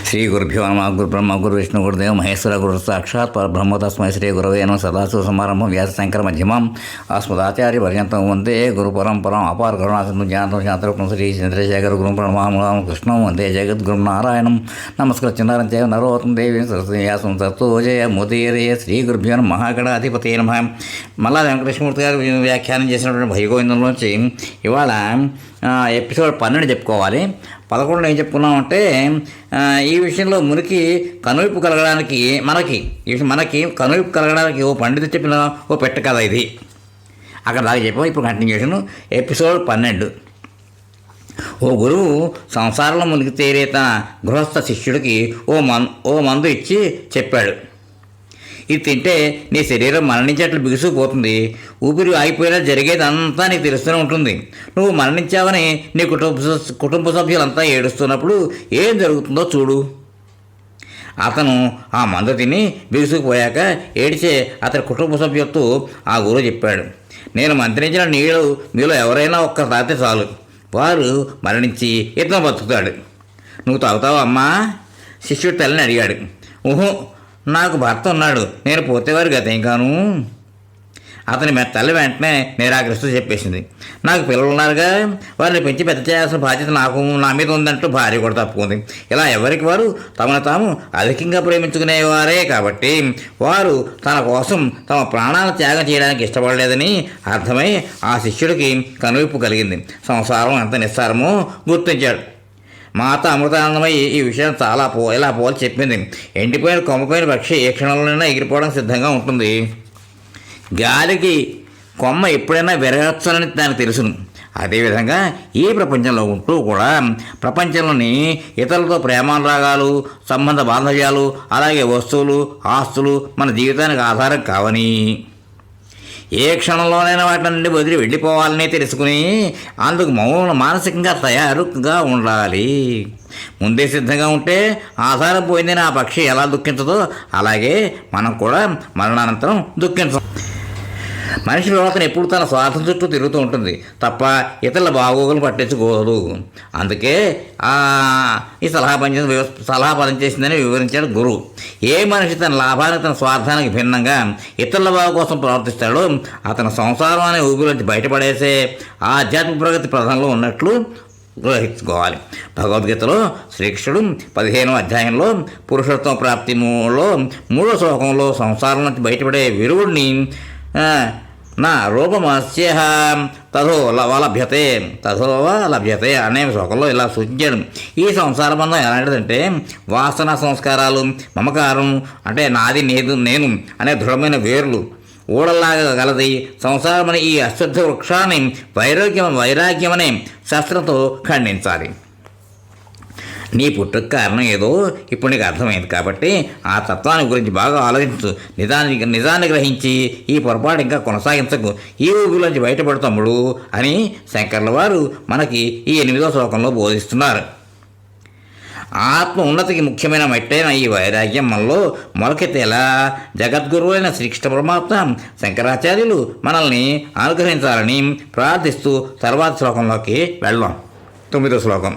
శ్రీ గురుభ్యో నమ. గురు బ్రహ్మ గురు విష్ణు గురుదేవ మహేశ్వర గురు సాక్షాత్ పరబ్రహ్మ తస్మై శ్రీ గురవే నమః. సదాశివ సమారంభం వ్యాసశంకర మధ్యమం అస్మదాచార్య పర్యంతం వందే గురు పరంపరం అపార కరుణాసింధు జ్ఞానం శాంతరూపం శ్రీ చంద్రశేఖర గురు ప్రణమామూలం కృష్ణం వందే జగద్గురు నారాయణం నమస్కృత్యనారాయణ చే నరోత్తం దేవి సరస్వతి వ్యాసం తత్వజయ ముదీరయ శ్రీ గురుభ్యో నమః. మహాగణాధిపతి నమః. మల్లా వెంకటేశ్వరమూర్తి గారు వ్యాఖ్యానం చేసినటువంటి భయగోవిందంలోంచి ఇవాళ ఎపిసోడ్ 12 చెప్పుకోవాలి. 11 ఏం చెప్పుకున్నామంటే ఈ విషయంలో మునికి కనువిప్పు కలగడానికి మనకి కనువిప్పు కలగడానికి ఓ పండితుడు చెప్పిన ఓ పెట్ట కథ ఇది. అక్కడ దాకా చెప్పాం. ఇప్పుడు కంటిన్యూషన్ ఎపిసోడ్ 12. ఓ గురువు సంసారంలో మునిగి తేరే తన గృహస్థ శిష్యుడికి ఓ మందు ఇచ్చి చెప్పాడు, ఇది తింటే నీ శరీరం మరణించేట్లు బిగుసుకుపోతుంది. ఊపిరి ఆగిపోయినా జరిగేది అంతా నీకు తెలుస్తూనే ఉంటుంది. నువ్వు మరణించావని నీ కుటుంబ సభ్యులంతా ఏడుస్తున్నప్పుడు ఏం జరుగుతుందో చూడు. అతను ఆ మందు తిని బిగుసుకుపోయాక ఏడిచే అతని కుటుంబ సభ్యులతో ఆ గురువు చెప్పాడు, నేను మంత్రించిన నీళ్ళు మీలో ఎవరైనా ఒక్క తాగితే చాలు, వారు మరణించి ఇతను బతుకుతాడు. నువ్వు తాగుతావా అమ్మా? శిష్యుడు తల్లిని అడిగాడు. ఊహో, నాకు భర్త ఉన్నాడు, నేను పోతేవారు గతేం కాను. అతని తల్లి వెంటనే నిరాకరిస్తూ చెప్పేసింది, నాకు పిల్లలు ఉన్నారుగా, వారిని పెంచి పెద్ద చేయాల్సిన బాధ్యత నా మీద ఉందంటూ భార్య కూడా తప్పుకుంది. ఇలా ఎవరికి వారు తమను తాము అధికంగా ప్రేమించుకునేవారే కాబట్టి వారు తన కోసం తమ ప్రాణాలను త్యాగం చేయడానికి ఇష్టపడలేదని అర్థమై ఆ శిష్యుడికి కనువిప్పు కలిగింది. సంసారం ఎంత నిస్సారమో గుర్తించాడు. మాత అమృతానందమయ్యి ఈ విషయం ఇలా పోల్చి చెప్పింది. ఎండిపోయిన కొమ్మపోయిన పక్షి ఏ క్షణంలోనైనా ఎగిరిపోవడం సిద్ధంగా ఉంటుంది. గాలికి కొమ్మ ఎప్పుడైనా విరగచ్చని దానికి తెలుసును. అదేవిధంగా ఈ ప్రపంచంలో ఉంటూ కూడా ప్రపంచంలోని ఇతరులతో ప్రేమానురాగాలు, సంబంధ బాంధవ్యాలు, అలాగే వస్తువులు, ఆస్తులు మన జీవితానికి ఆధారం కావని, ఏ క్షణంలోనైనా వాటి నుండి వదిలి వెళ్ళిపోవాలని తెలుసుకుని అందుకు మానసికంగా తయారుగా ఉండాలి. ముందే సిద్ధంగా ఉంటే ఆధారం పోయిందని ఆ పక్షి ఎలా దుఃఖించదో అలాగే మనం కూడా మరణానంతరం దుఃఖించం. మనిషి ప్రవర్తన ఎప్పుడు తన స్వార్థం చుట్టూ తిరుగుతూ ఉంటుంది తప్ప ఇతరుల బాగోగులు పట్టించుకోదు. అందుకే ఈ సలహా పనిచేసిందని వివరించాడు గురువు. ఏ మనిషి తన లాభానికి తన స్వార్థానికి భిన్నంగా ఇతరుల బాగు కోసం ప్రవర్తిస్తాడో అతని సంసారం అనే ఊపిలోంచి బయటపడేసే ఆధ్యాత్మిక ప్రగతి ప్రధానంలో ఉన్నట్లు గ్రహించుకోవాలి. భగవద్గీతలో శ్రీకృష్ణుడు 15వ అధ్యాయంలో పురుషోత్తమ ప్రాప్తిలో 3వ శ్లోకంలో సంసారం నుంచి బయటపడే విరుగుడిని నా రూపమస్య తథోవ లభ్యతే అనే శ్లోకంలో ఇలా సూచించాడు. ఈ సంసార బంధం ఎలాంటిదంటే వాసన సంస్కారాలు, మమకారం అంటే నాది నేను అనే దృఢమైన వేర్లు ఊడల్లాగా గలది. సంసారం అనే ఈ అశ్వత్థ వృక్షాన్ని వైరాగ్యం అనే శస్త్రంతో ఖండించాలి. నీ పుట్టుక కారణం ఏదో ఇప్పుడు నీకు అర్థమైంది కాబట్టి ఆ తత్వాన్ని గురించి బాగా ఆలోచించు. నిజాన్ని గ్రహించి ఈ పొరపాటు ఇంకా కొనసాగించకు. ఈ ఊపిలోంచి బయటపడు తమ్ముడు అని శంకర్ల వారు మనకి ఈ 8వ శ్లోకంలో బోధిస్తున్నారు. ఆత్మ ఉన్నతికి ముఖ్యమైన మెట్టైన ఈ వైరాగ్యం మనలో మొలకెత్తేలా జగద్గురువు అయిన శ్రీకృష్ణ పరమాత్మ శంకరాచార్యులు మనల్ని అనుగ్రహించాలని ప్రార్థిస్తూ తర్వాత శ్లోకంలోకి వెళ్దాం. 9వ శ్లోకం.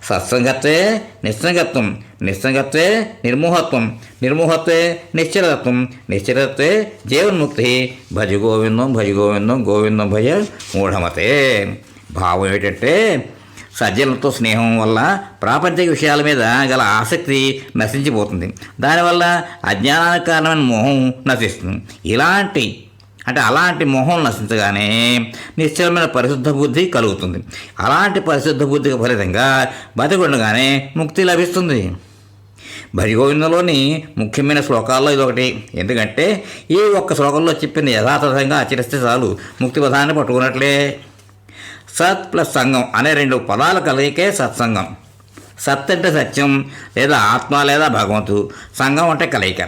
సత్సంగత్వే నిస్సంగత్వం, నిస్సంగత్వే నిర్మోహత్వం, నిర్మోహత్వే నిశ్చలత్వం, నిశ్చలత్వే జీవన్ముక్తి. భజ గోవిందం భజ గోవిందం గోవిందం భజ మూఢమతే. భావం ఏమిటంటే సజ్జనులతో స్నేహం వల్ల ప్రాపంచిక విషయాల మీద గల ఆసక్తి నశించిపోతుంది. దానివల్ల అజ్ఞానానికి కారణమైన మోహం నశిస్తుంది. అలాంటి మోహం నశించగానే నిశ్చలమైన పరిశుద్ధ బుద్ధి కలుగుతుంది. అలాంటి పరిశుద్ధ బుద్ధికి ఫలితంగా బతికుండగానే ముక్తి లభిస్తుంది. భజగోవిందంలోని ముఖ్యమైన శ్లోకాల్లో ఇదొకటి. ఎందుకంటే ఈ ఒక్క శ్లోకంలో చెప్పింది యథాతథంగా ఆచరిస్తే చాలు ముక్తి పదాన్ని పట్టుకున్నట్లే. సత్ ప్లస్ సంగం అనే 2 పదాల కలయికే సత్సంగం. సత్ అంటే సత్యం లేదా ఆత్మ లేదా భగవంతుడు, సంగం అంటే కలయిక.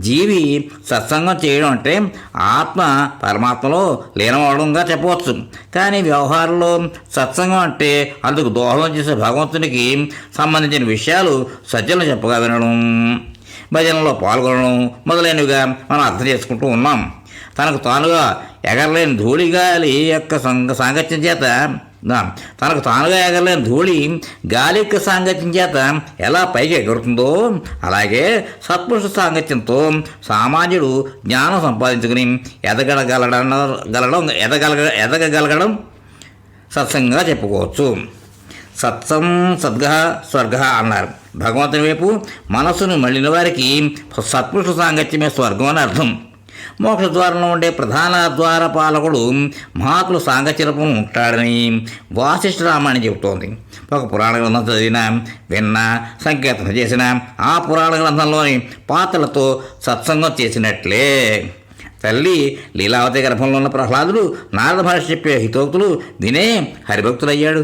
జీవి సత్సంగం చేయడం అంటే ఆత్మ పరమాత్మలో లీనమవడంగా చెప్పవచ్చు. కానీ వ్యవహారంలో సత్సంగం అంటే అందుకు దోహదం చేసే భగవంతునికి సంబంధించిన విషయాలు సజ్జలను చెప్పగా వినడం, భజనలో పాల్గొనడం మొదలైనవిగా మనం అర్థం చేసుకుంటూ ఉన్నాం. తనకు తానుగా ఎగరలేని ధూళిగాలి యొక్క సాంగత్యం చేత తనకు తానుగా ఎగరలేని ధూళి గాలి యొక్క సాంగత్యం చేత ఎలా పైకి ఎగురుతుందో అలాగే సత్పురుష సాంగత్యంతో సామాన్యుడు జ్ఞానం సంపాదించుకుని ఎదగగలగడం సత్సంగంగా చెప్పుకోవచ్చు. సద్గ స్వర్గ అన్నారు. భగవంతుని వైపు మనస్సును మళ్ళిన వారికి సత్పురుష సాంగత్యమే స్వర్గం అని అర్థం. మోక్ష ద్వారంలో ఉండే ప్రధాన ద్వారపాలకుడు మహాత్ములు సాంగత్యరూపం ఉంటాడని వాసిష్ఠ రామాయణం చెబుతోంది. ఒక పురాణ గ్రంథం చదివిన విన్న సంకీర్తన చేసిన ఆ పురాణ గ్రంథంలోని పాత్రలతో సత్సంగం చేసినట్లే. తల్లి లీలావతి గర్భంలో ఉన్న ప్రహ్లాదుడు నారద మహర్షి చెప్పే హితోక్తులు వినే హరిభక్తులయ్యాడు.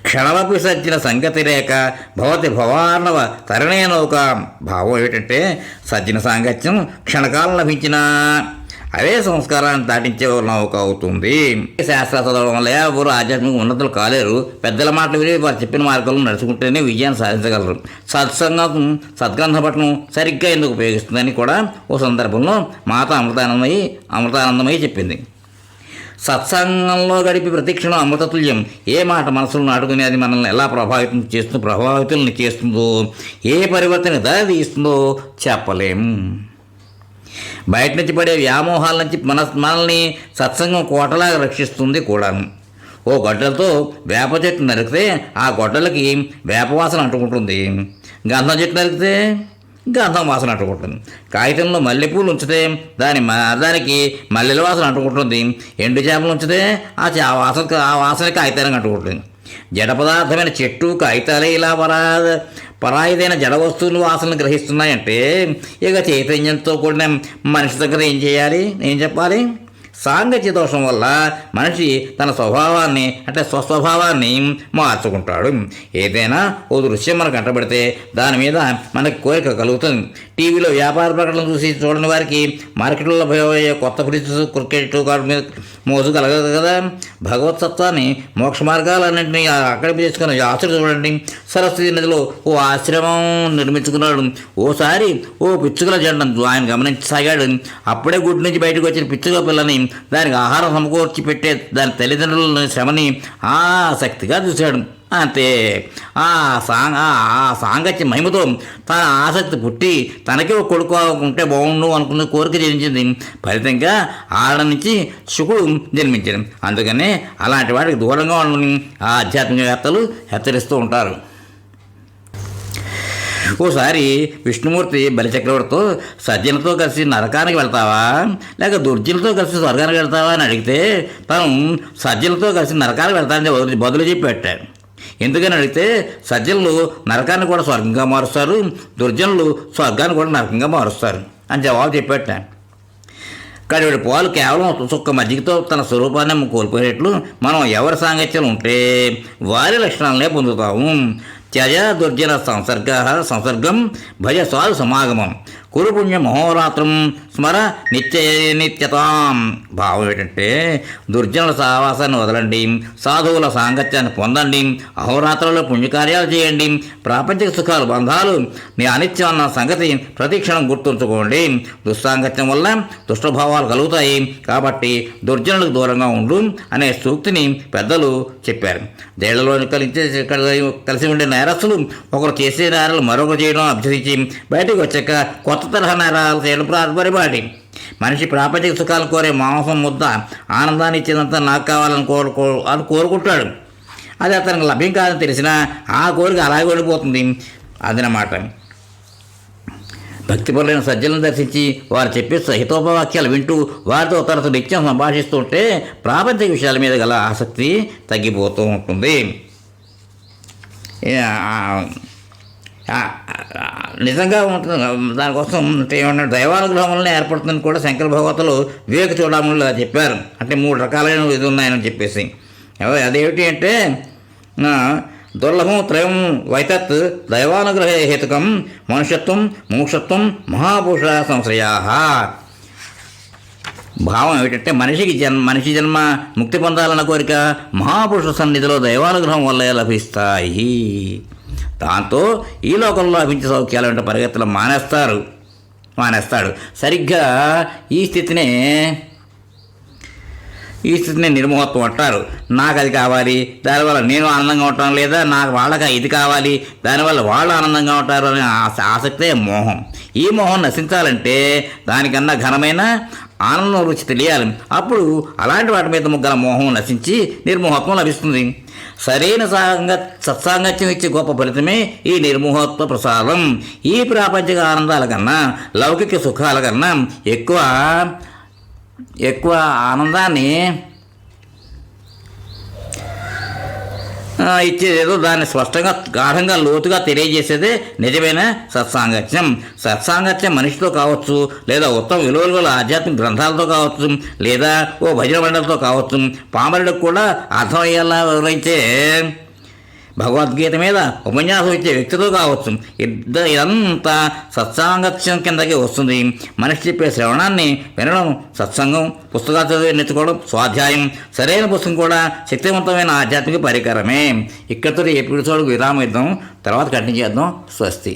క్షణమపి సజ్జన సంగతి రేఖ భవతి భవార్ణవ తరణే నౌక. భావం ఏమిటంటే సజ్జన సాంగత్యం క్షణకాలం లభించిన అవే సంస్కారాన్ని దాటించే నౌక అవుతుంది. శాస్త్ర చదవడం వల్ల ఎవరు ఆధ్యాత్మిక ఉన్నతులు కాలేరు. పెద్దల మాటలు విని వారు చెప్పిన మార్గంలో నడుచుకుంటేనే విజయాన్ని సాధించగలరు. సత్సంగం సద్గ్రంథ పఠనం సరిగ్గా ఎందుకు ఉపయోగిస్తుందని కూడా ఓ సందర్భంలో మాత అమృతానందమయ్య చెప్పింది. సత్సంగంలో గడిపి ప్రతిక్షణం అమృతతుల్యం. ఏ మాట మనసులో నాటుకుని అది మనల్ని ఎలా ప్రభావితుల్ని చేస్తుందో, ఏ పరివర్తన దారితీస్తుందో చెప్పలేం. బయట నుంచి పడే వ్యామోహాల నుంచి మనల్ని సత్సంగం కోటలాగా రక్షిస్తుంది కూడాను. ఓ గొడ్డలతో వేప చెట్టు నరికితే ఆ గొడ్డలకి వేపవాసన అంటుకుంటుంది. గంధం చెట్టు నరికితే గంధం వాసన అంటుకుంటుంది. కాగితంలో మల్లెపూలు ఉంచితే దానికి మల్లెల వాసన అంటుకుంటుంది. ఎండు చేపలు ఉంచితే ఆ వాసన కాగితానికి అంటుకుంటుంది. జడ పదార్థమైన చెట్టు కాగితాలే ఇలా పరాయిదైన జడ వస్తువులు వాసనలు గ్రహిస్తున్నాయంటే ఇక చైతన్యంతో కూడిన మనిషి దగ్గర ఏం చెప్పాలి? సాంగత్య దోషం వల్ల మనిషి తన స్వభావాన్ని అంటే స్వస్వభావాన్ని మార్చుకుంటాడు. ఏదైనా ఓ దృశ్యం మనకు కంటబడితే దాని మీద మనకి కోరిక కలుగుతుంది. టీవీలో వ్యాపార ప్రకటనలు చూసి చూడని వారికి మార్కెట్లో కొత్త ఫ్రిడ్జ్ క్రికెట్ మీద మోజు కలగదు కదా. భగవత్సత్వాన్ని మోక్ష మార్గాలన్నింటినీ అక్కడికి చేసుకుని ఆశ్రయం చూడండి. సరస్వతి నదిలో ఓ ఆశ్రమం నిర్మించుకున్నాడు. ఓసారి ఓ పిచ్చుకల జండం ఆయన గమనించసాగాడు. అప్పుడే గుడి నుంచి బయటకు వచ్చిన పిచ్చుక పిల్లని దానికి ఆహారం సమకూర్చి పెట్టే దాని తల్లిదండ్రుల శ్రమని ఆసక్తిగా చూశాడు. అంతే. ఆ సాంగత్య మహిమతో తన ఆసక్తి పుట్టి తనకే ఒక కొడుకు ఉంటే బాగుండు అనుకున్న కోరిక జనించింది. ఫలితంగా ఆడ నుంచి శుకుడు జన్మించాడు. అందుకనే అలాంటి వాటికి దూరంగా ఉండని ఆధ్యాత్మికవేత్తలు హెచ్చరిస్తూ ఉంటారు. ఓసారి విష్ణుమూర్తి బలిచక్రవర్తితో సజ్జనతో కలిసి నరకానికి వెళ్తావా లేక దుర్జనులతో కలిసి స్వర్గానికి వెళ్తావా అని అడిగితే తను సజ్జలతో కలిసి నరకానికి వెళ్తానని బదులు చెప్పి పెట్టాడు. ఎందుకని అడిగితే సజ్జనులు నరకాన్ని కూడా స్వర్గంగా మారుస్తారు, దుర్జనులు స్వర్గాన్ని కూడా నరకంగా మారుస్తారు అని జవాబు చెప్పేట. కడివడి పాలు కేవలం చుక్క మజ్జిగతో తన స్వరూపాన్ని కోల్పోయేట్లు మనం ఎవరి సాంగత్యం ఉంటే వారి లక్షణాలనే పొందుతాము. త్యజ దుర్జన సంసర్గం భజ స్వాదు సమాగమం కురు పుణ్య మహోరాత్రం స్మర నిత్యతాం. భావం ఏంటంటే దుర్జనుల సహవాసాన్ని వదలండి, సాధువుల సాంగత్యాన్ని పొందండి, అహోరాత్రంలో పుణ్యకార్యాలు చేయండి, ప్రాపంచిక సుఖాలు బంధాలు మీ అనిత్యం అన్న సంగతి ప్రతిక్షణం గుర్తుంచుకోండి. దుస్సాంగత్యం వల్ల దుష్టభావాలు కలుగుతాయి కాబట్టి దుర్జనులకు దూరంగా ఉండు అనే సూక్తిని పెద్దలు చెప్పారు. జైళ్లలో కలిసి ఉండే నేరస్తులు ఒకరు చేసే నేరాలు మరొకరు చేయడం అభ్యసించి బయటకు వచ్చాక కొత్త తరహా నేరాలు చేయడం పరిపాటి. మనిషి ప్రాపంచిక సుఖాలు కోరే మాంసం ముద్ద ఆనందాన్ని ఇచ్చేదంతా నాకు కావాలని కోరుకుంటాడు. అది అతనికి లభ్యం కాదని తెలిసినా ఆ కోరిక అలాగే వెళ్ళిపోతుంది. అదనమాట. భక్తిపరులైన సజ్జలను దర్శించి వారు చెప్పే హితోపవాక్యాలు వింటూ వారితో తరచు నిత్యం సంభాషిస్తుంటే ప్రాపంచిక విషయాల మీద గల ఆసక్తి తగ్గిపోతూ ఉంటుంది. నిజంగా ఉంటుంది. దానికోసం ఏమన్నా దైవానుగ్రహం వల్లనే ఏర్పడుతుందని కూడా శంకర భగవతులు వివేక చూడములు చెప్పారు. అంటే 3 రకాలైన ఇది ఉన్నాయని చెప్పేసి. అదేమిటి అంటే దుర్లభం త్రయం వైతత్ దైవానుగ్రహ హేతుకం మనుష్యత్వం మోక్షత్వం మహాపురుష సంశ్రయా. భావం ఏమిటంటే మనిషి జన్మ ముక్తి పొందాలన్న కోరిక మహాపురుష సన్నిధిలో దైవానుగ్రహం వల్ల లభిస్తాయి. దాంతో ఈ లోకంలో లభించే సౌఖ్యాలు అంటే పరిగెత్తలు మానేస్తాడు. సరిగ్గా ఈ స్థితినే ఈ స్థితిని నిర్మోహత్వం అంటారు. నాకు అది కావాలి, దానివల్ల నేను ఆనందంగా ఉంటాను, లేదా నాకు వాళ్ళకి ఇది కావాలి, దానివల్ల వాళ్ళు ఆనందంగా ఉంటారు అనే ఆసక్తే మోహం. ఈ మోహం నశించాలంటే దానికన్నా ఘనమైన ఆనందం రుచి తెలియాలి. అప్పుడు అలాంటి వాటి మీద గల మోహం నశించి నిర్మోహత్వం లభిస్తుంది. సరైన సత్సాంగత్యం ఇచ్చే గొప్ప ఫలితమే ఈ నిర్మోహత్వ ప్రసాదం. ఈ ప్రాపంచిక ఆనందాల కన్నా, లౌకిక సుఖాల కన్నా ఎక్కువ ఆనందాన్ని ఇచ్చేదేదో దాన్ని స్పష్టంగా గాఢంగా లోతుగా తెలియజేసేదే నిజమైన సత్సాంగత్యం. సత్సాంగత్యం మనిషితో కావచ్చు, లేదా ఉత్తమ విలువలు గల ఆధ్యాత్మిక గ్రంథాలతో కావచ్చు, లేదా ఓ భజన మండలితో కావచ్చు. పామరుడికి కూడా అర్థమయ్యేలా వివరించే భగవద్గీత మీద ఉపన్యాసం ఇచ్చే వ్యక్తితో కావచ్చు. ఇదంతా సత్సాంగత్యం కిందకి వస్తుంది. మనిషి చెప్పే శ్రవణాన్ని వినడం సత్సంగం, పుస్తకాలు చదివి నేర్చుకోవడం స్వాధ్యాయం. సరైన పుస్తకం కూడా శక్తివంతమైన ఆధ్యాత్మిక పరికరమే. ఇక్కడితో ఎపిసోడ్కి విరామం ఇద్దాం, తర్వాత కంటిన్యూ చేద్దాం. స్వస్తి.